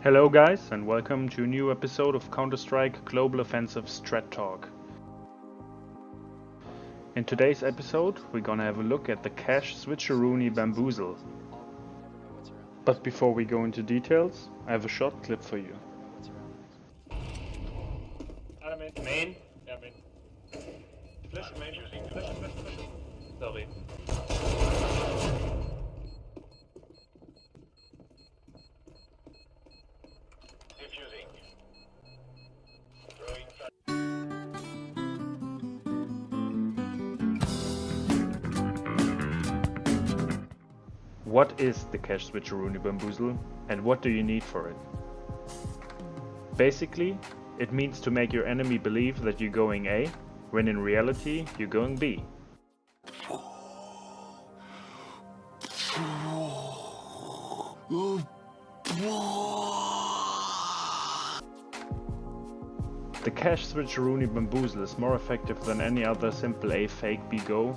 Hello guys, and welcome to a new episode of Counter-Strike Global Offensive Strat Talk. In today's episode, we're gonna have a look at the cache Switcherooni Bamboozle. But before we go into details, I have a short clip for you. Main? Yeah, main. Flash, main. Flash. Sorry. Diffusing. Throwing flash. What is the cache Switcherooni Bamboozle, and what do you need for it? Basically, it means to make your enemy believe that you're going A, when in reality you're going B. The cache Switcherooni Bamboozle is more effective than any other simple A fake B go,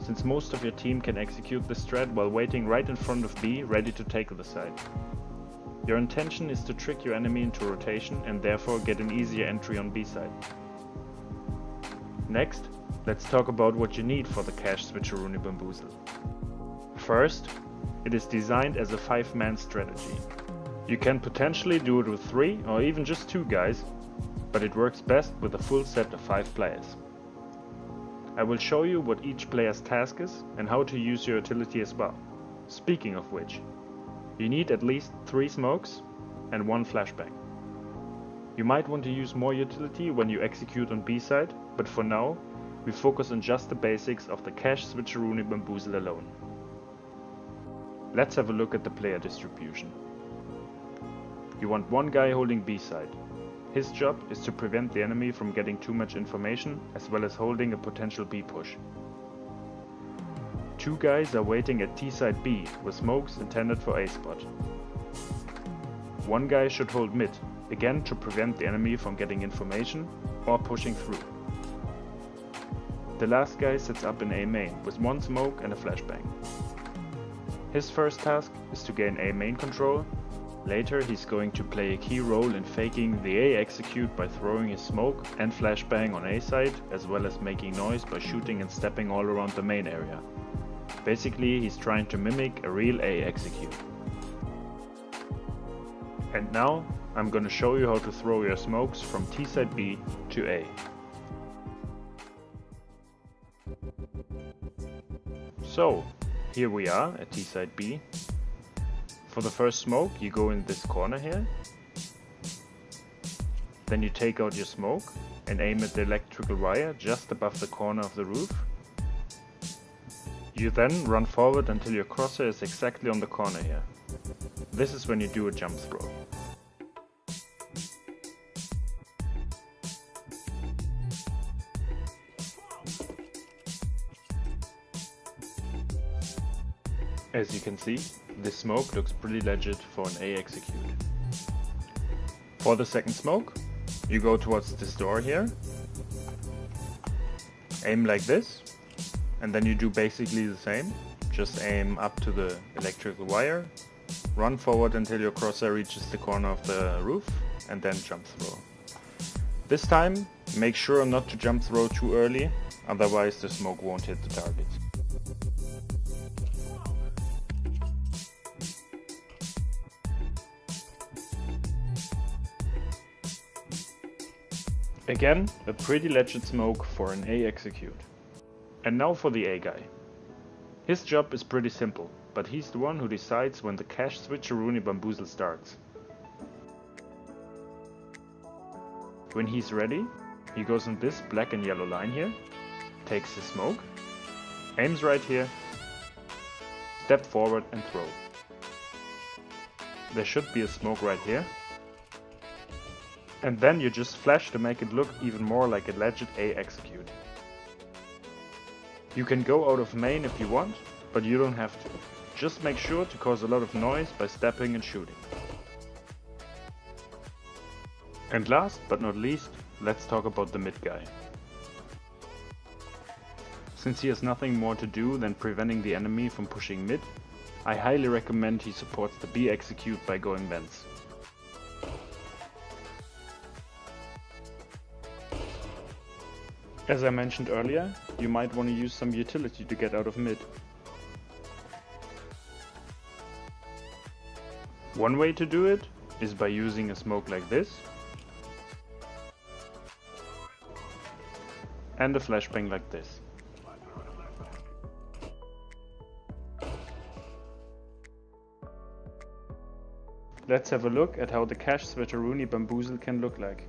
since most of your team can execute this strat while waiting right in front of B, ready to take the side. Your intention is to trick your enemy into rotation and therefore get an easier entry on B side. Next, let's talk about what you need for the cache Switcherooni Bamboozle. First, it is designed as a 5-man strategy. You can potentially do it with 3 or even just 2 guys, but it works best with a full set of 5 players. I will show you what each player's task is and how to use your utility as well. Speaking of which, you need at least 3 smokes and 1 flashbang. You might want to use more utility when you execute on B side, but for now, we focus on just the basics of the cache Switcherooni Bamboozle alone. Let's have a look at the player distribution. You want 1 guy holding B side. His job is to prevent the enemy from getting too much information, as well as holding a potential B push. 2 guys are waiting at T side B with smokes intended for A spot. 1 guy should hold mid, again to prevent the enemy from getting information or pushing through. The last guy sets up in A main with 1 smoke and a flashbang. His first task is to gain A main control. Later he's going to play a key role in faking the A execute by throwing his smoke and flashbang on A side, as well as making noise by shooting and stepping all around the main area. Basically, he's trying to mimic a real A execute. And now, I'm gonna show you how to throw your smokes from T side B to A. So, here we are at T side B. For the first smoke, you go in this corner here. Then you take out your smoke and aim at the electrical wire just above the corner of the roof. You then run forward until your crosshair is exactly on the corner here. This is when you do a jump throw. As you can see, this smoke looks pretty legit for an A execute. For the second smoke, you go towards this door here, aim like this, and then you do basically the same. Just aim up to the electrical wire, run forward until your crosshair reaches the corner of the roof, and then jump throw. This time, make sure not to jump throw too early, otherwise the smoke won't hit the target. Again, a pretty legit smoke for an A execute. And now for the A guy. His job is pretty simple, but he's the one who decides when the cache Switcherooni Bamboozle starts. When he's ready, he goes on this black and yellow line here, takes his smoke, aims right here, step forward and throw. There should be a smoke right here. And then you just flash to make it look even more like a legit A execute. You can go out of main if you want, but you don't have to. Just make sure to cause a lot of noise by stepping and shooting. And last but not least, let's talk about the mid guy. Since he has nothing more to do than preventing the enemy from pushing mid, I highly recommend he supports the B execute by going vents. As I mentioned earlier, you might want to use some utility to get out of mid. One way to do it is by using a smoke like this and a flashbang like this. Let's have a look at how the cache Switcherooni Bamboozle can look like.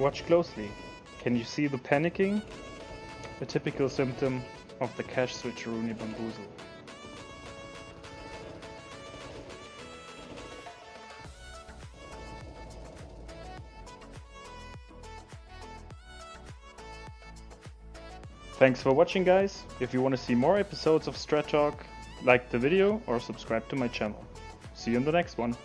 Watch closely. Can you see the panicking? A typical symptom of the cache Switcherooni Bamboozle. Thanks for watching, guys. If you want to see more episodes of Strat Talk, like the video or subscribe to my channel. See you in the next one.